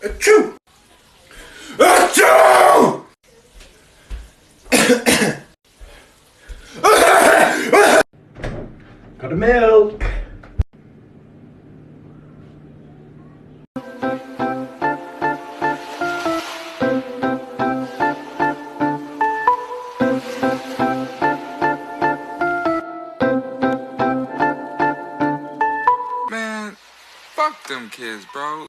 Achoo! Achoo! Got a milk. Man, fuck them kids, bro.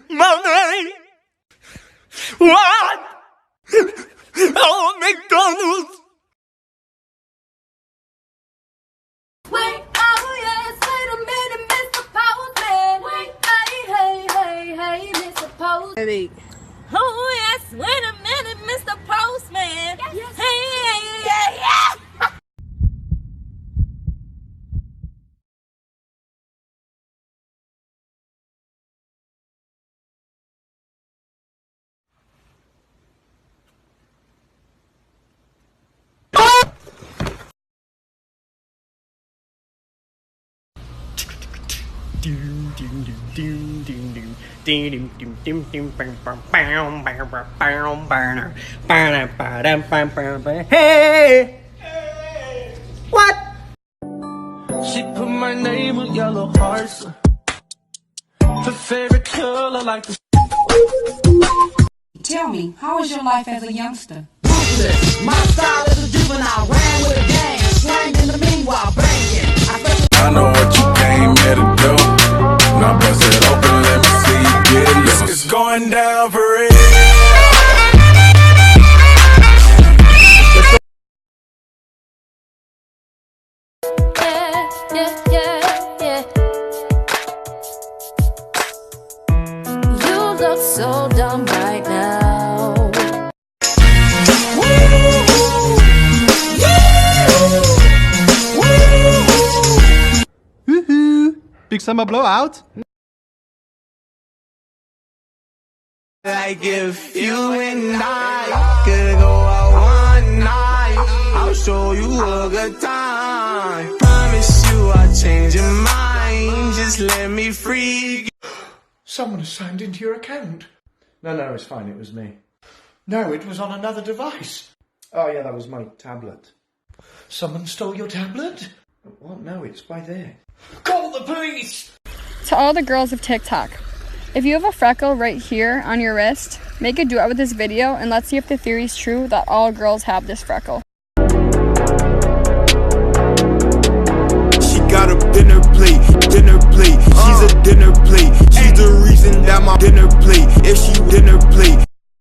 Mommy! What? Oh, McDonald's! Wait, oh yes, wait a minute, Mr. Postman. Wait, hey, Mr. Postman. Oh yes, wait a minute, Mr. Postman. Yes. Hey, yeah. Hey! What? She put my name with yellow hearts. Her favorite color like the Tell me, how was your life as a youngster? Ruthless. My style is a juvenile, ran with a gang, slang in the meanwhile, banging. I know what you came here to do. Now bust it open, let me see you get loose. It's going down for real. Yeah. You look so dumb right now. Woohoo! Big summer blowout? like if you and I could go out one night, I'll show you a good time. Promise you I'll change your mind. Just let me free. Someone has signed into your account. No, it's fine. It was me. No, it was on another device. Oh, yeah, that was my tablet. Someone stole your tablet? What? No, it's by there. Call the police! To all the girls of TikTok, if you have a freckle right here on your wrist, make a duet with this video and let's see if the theory is true that all girls have this freckle. She got a dinner plate. She's a dinner plate. She's the reason that my dinner plate. If she dinner plate,